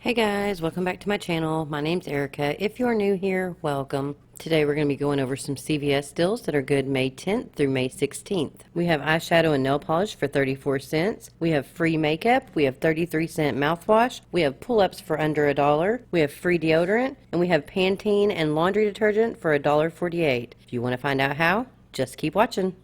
Hey guys, welcome back to my channel. My name's Erica. If you're new here, welcome. Today we're going to be going over some CVS deals that are good May 10th through May 16th. We have eyeshadow and nail polish for 34 cents. We have free makeup. We have 33-cent mouthwash. We have pull-ups for under $1. We have free deodorant. And we have Pantene and laundry detergent for $1.48. If you want to find out how, just keep watching.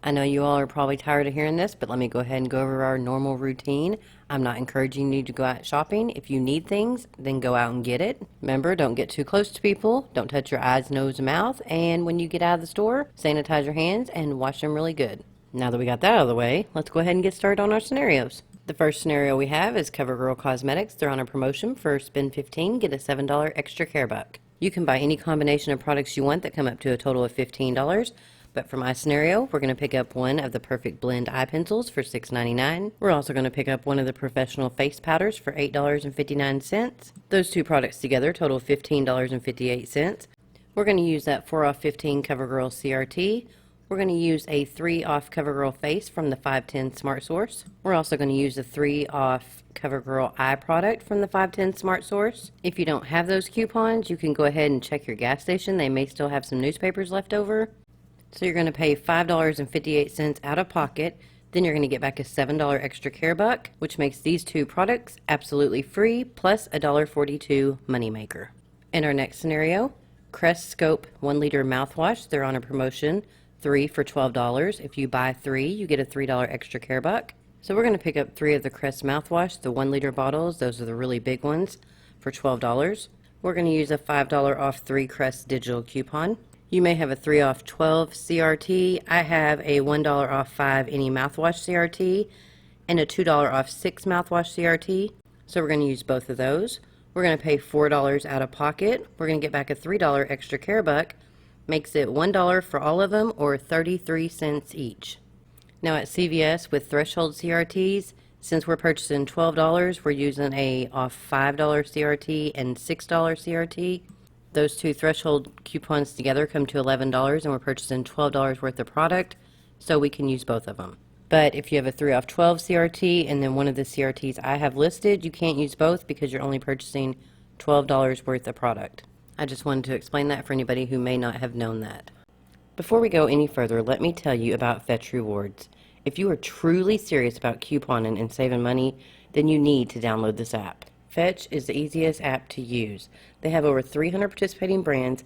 I know you all are probably tired of hearing this, but let me go ahead and go over our normal routine. I'm not encouraging you to go out shopping. If you need things, then go out and get it. Remember, don't get too close to people. Don't touch your eyes, nose, and mouth. And when you get out of the store, sanitize your hands and wash them really good. Now that we got that out of the way, let's go ahead and get started on our scenarios. The first scenario we have is CoverGirl Cosmetics. They're on a promotion for spend $15, get a $7 extra care buck. You can buy any combination of products you want that come up to a total of $15. But for my scenario, we're going to pick up one of the Perfect Blend eye pencils for $6.99. We're also going to pick up one of the professional face powders for $8.59. Those two products together total $15.58. We're going to use that 4 off 15 CoverGirl CRT. We're going to use a 3 off CoverGirl face from the 510 Smart Source. We're also going to use a 3 off CoverGirl eye product from the 510 Smart Source. If you don't have those coupons, you can go ahead and check your gas station. They may still have some newspapers left over. So you're going to pay $5.58 out of pocket. Then you're going to get back a $7 extra care buck, which makes these two products absolutely free, plus a $1.42 moneymaker. In our next scenario, Crest Scope 1 liter mouthwash. They're on a promotion, 3 for $12. If you buy 3, you get a $3 extra care buck. So we're going to pick up 3 of the Crest mouthwash, the 1 liter bottles. Those are the really big ones for $12. We're going to use a $5 off 3 Crest digital coupon. You may have a 3 off 12 CRT. I have a $1 off 5 any mouthwash CRT and a $2 off 6 mouthwash CRT. So we're going to use both of those. We're going to pay $4 out of pocket. We're going to get back a $3 extra care buck. Makes it $1 for all of them, or 33 cents each. Now at CVS with threshold CRTs, since we're purchasing $12, we're using a off $5 CRT and $6 CRT. Those two threshold coupons together come to $11, and we're purchasing $12 worth of product, so we can use both of them. But if you have a 3 off 12 CRT and then one of the CRTs I have listed, you can't use both because you're only purchasing $12 worth of product. I just wanted to explain that for anybody who may not have known that. Before we go any further, let me tell you about Fetch Rewards. If you are truly serious about couponing and saving money, then you need to download this app. Fetch is the easiest app to use. They have over 300 participating brands.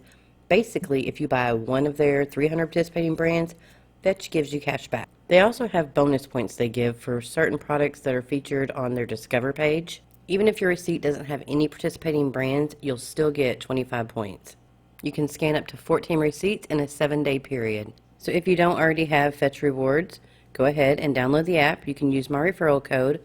Basically, if you buy one of their 300 participating brands, Fetch gives you cash back. They also have bonus points they give for certain products that are featured on their Discover page. Even if your receipt doesn't have any participating brands, you'll still get 25 points. You can scan up to 14 receipts in a 7-day period. So if you don't already have Fetch Rewards, go ahead and download the app. You can use my referral code,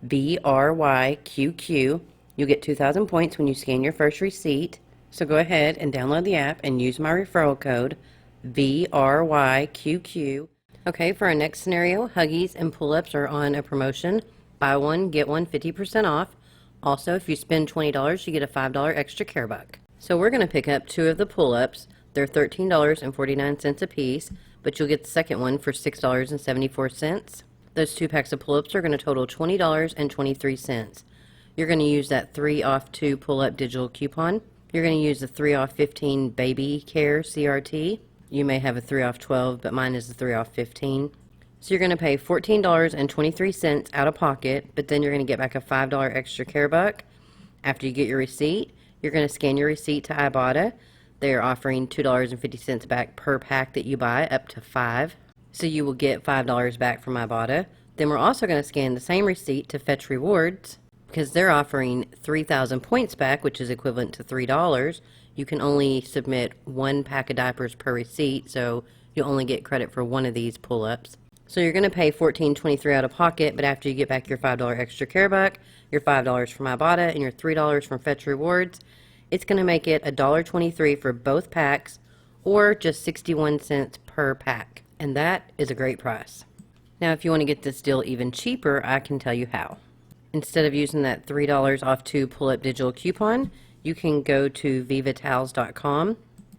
BRYQQ. You'll get 2,000 points when you scan your first receipt. So go ahead and download the app and use my referral code, BRYQQ. Okay, for our next scenario, Huggies and pull-ups are on a promotion. Buy one, get one 50% off. Also, if you spend $20, you get a $5 extra care buck. So we're going to pick up 2 of the pull-ups. They're $13.49 a piece, but you'll get the second one for $6.74. Those 2 packs of pull-ups are going to total $20.23. You're going to use that 3 off 2 pull-up digital coupon. You're going to use the 3 off 15 Baby CRT. You may have a 3 off 12, but mine is the 3 off 15. So you're going to pay $14.23 out of pocket, but then you're going to get back a $5 extra care buck. After you get your receipt, you're going to scan your receipt to Ibotta. They are offering $2.50 back per pack that you buy, up to 5. So you will get $5 back from Ibotta. Then we're also going to scan the same receipt to Fetch Rewards because they're offering 3,000 points back, which is equivalent to $3. You can only submit 1 pack of diapers per receipt, so you'll only get credit for 1 of these pull-ups. So you're going to pay $14.23 out of pocket, but after you get back your $5 extra care buck, your $5 from Ibotta, and your $3 from Fetch Rewards, it's going to make it $1.23 for both packs, or just 61 cents per pack. And that is a great price. Now, if you want to get this deal even cheaper, I can tell you how. Instead of using that $3 off 2 pull-up digital coupon, you can go to vivatowels.com,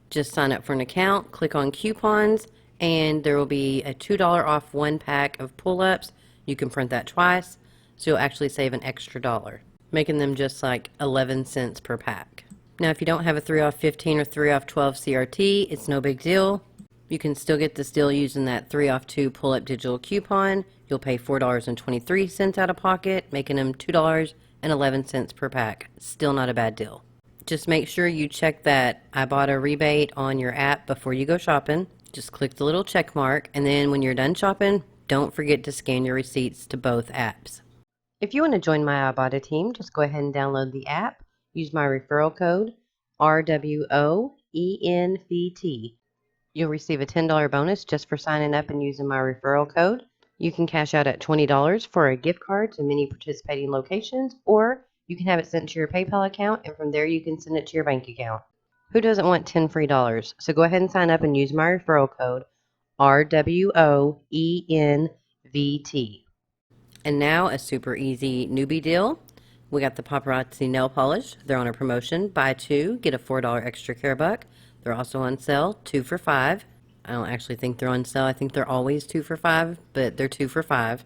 just sign up for an account, click on coupons, and there will be a $2 off 1 pack of pull-ups. You can print that twice, so you'll actually save an extra dollar, making them just like 11 cents per pack. Now, if you don't have a 3 off 15 or 3 off 12 CRT, it's no big deal. You can still get this deal using that 3 off 2 pull-up digital coupon. You'll pay $4.23 out of pocket, making them $2.11 per pack. Still not a bad deal. Just make sure you check that Ibotta rebate on your app before you go shopping. Just click the little check mark, and then when you're done shopping, don't forget to scan your receipts to both apps. If you want to join my Ibotta team, just go ahead and download the app. Use my referral code, rwoenvt. You'll receive a $10 bonus just for signing up and using my referral code. You can cash out at $20 for a gift card to many participating locations, or you can have it sent to your PayPal account, and from there you can send it to your bank account. Who doesn't want 10 free dollars? So go ahead and sign up and use my referral code, rwoenvt. And now a super easy newbie deal. We got the Paparazzi nail polish. They're on a promotion. Buy 2, get a $4 extra care buck. They're also on sale, 2 for $5. I don't actually think they're on sale. I think they're always 2 for $5, but they're 2 for $5.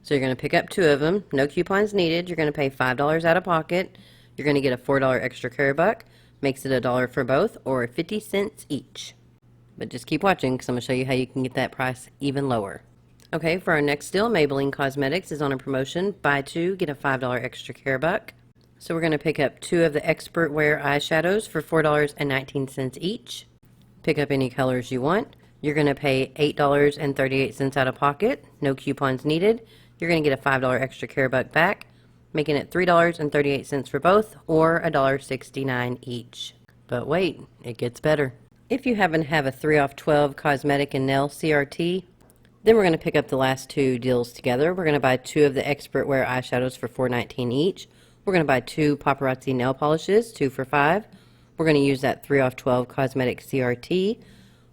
So you're going to pick up 2 of them. No coupons needed. You're going to pay $5 out of pocket. You're going to get a $4 extra care buck. Makes it $1 for both, or 50 cents each. But just keep watching, because I'm going to show you how you can get that price even lower. Okay, for our next deal, Maybelline Cosmetics is on a promotion. Buy 2, get a $5 extra care buck. So we're going to pick up 2 of the Expert Wear eyeshadows for $4.19 each. Pick up any colors you want. You're going to pay $8.38 out of pocket. No coupons needed. You're going to get a $5 extra care buck back, making it $3.38 for both, or $1.69 each. But wait, it gets better. If you happen to have a 3 off 12 cosmetic and nail CRT, then we're going to pick up the last 2 deals together. We're going to buy 2 of the Expert Wear eyeshadows for $4.19 each. We're going to buy 2 Paparazzi nail polishes, 2 for $5. We're going to use that 3 off 12 cosmetic CRT.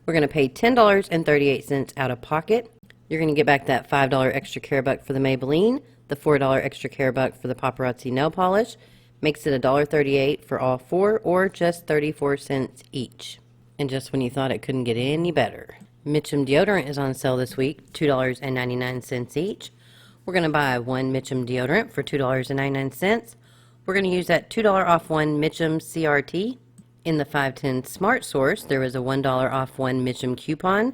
We're going to pay $10.38 out of pocket. You're going to get back that $5 extra care buck for the Maybelline, the $4 extra care buck for the Paparazzi nail polish. Makes it $1.38 for all 4, or just 34 cents each. And just when you thought it couldn't get any better, Mitchum deodorant is on sale this week, $2.99 each. We're going to buy 1 Mitchum deodorant for $2.99. We're going to use that $2 off 1 Mitchum CRT. In the 510 Smart Source, there is a $1 off 1 Mitchum coupon.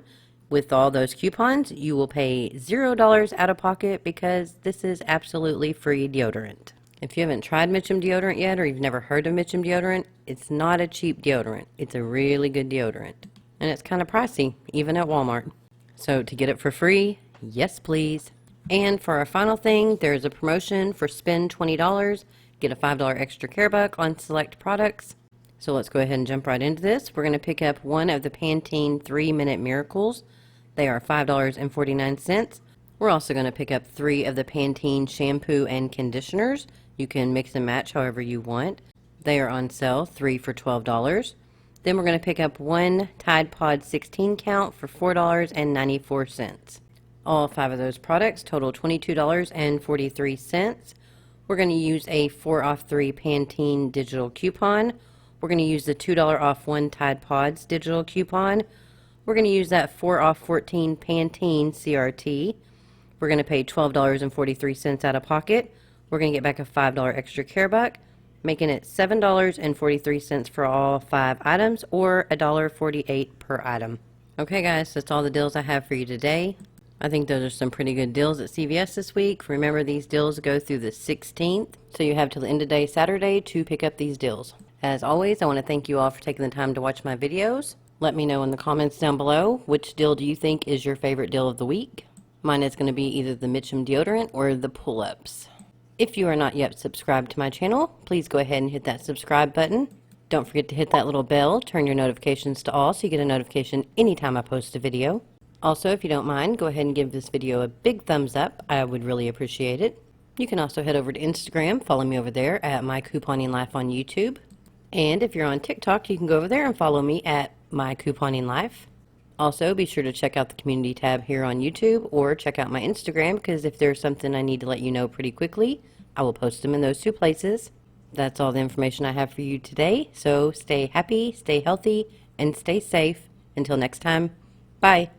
With all those coupons, you will pay $0 out of pocket, because this is absolutely free deodorant. If you haven't tried Mitchum deodorant yet, or you've never heard of Mitchum deodorant, it's not a cheap deodorant. It's a really good deodorant. And it's kind of pricey, even at Walmart. So to get it for free, yes please. And for our final thing, there's a promotion for spend $20, get a $5 extra care buck on select products. So let's go ahead and jump right into this. We're going to pick up 1 of the Pantene 3-Minute Miracles. They are $5.49. We're also going to pick up 3 of the Pantene shampoo and conditioners. You can mix and match however you want. They are on sale, 3 for $12. Then we're going to pick up 1 Tide Pod 16 count for $4.94. All 5 of those products total $22.43. We're going to use a 4 off 3 Pantene digital coupon. We're going to use the $2 off 1 Tide Pods digital coupon. We're going to use that 4 off 14 Pantene CRT. We're going to pay $12.43 out of pocket. We're going to get back a $5 extra care buck, making it $7.43 for all 5 items, or $1.48 per item. Okay guys, that's all the deals I have for you today. I think those are some pretty good deals at CVS this week. Remember, these deals go through the 16th, so you have till the end of day Saturday to pick up these deals. As always, I want to thank you all for taking the time to watch my videos. Let me know in the comments down below, which deal do you think is your favorite deal of the week? Mine is going to be either the Mitchum deodorant or the pull-ups. If you are not yet subscribed to my channel, please go ahead and hit that subscribe button. Don't forget to hit that little bell, turn your notifications to all so you get a notification anytime I post a video. Also, if you don't mind, go ahead and give this video a big thumbs up. I would really appreciate it. You can also head over to Instagram, follow me over there at My Couponing Life on YouTube. And if you're on TikTok, you can go over there and follow me at My Couponing Life. Also, be sure to check out the community tab here on YouTube or check out my Instagram, because if there's something I need to let you know pretty quickly, I will post them in those two places. That's all the information I have for you today. So stay happy, stay healthy, and stay safe. Until next time, bye.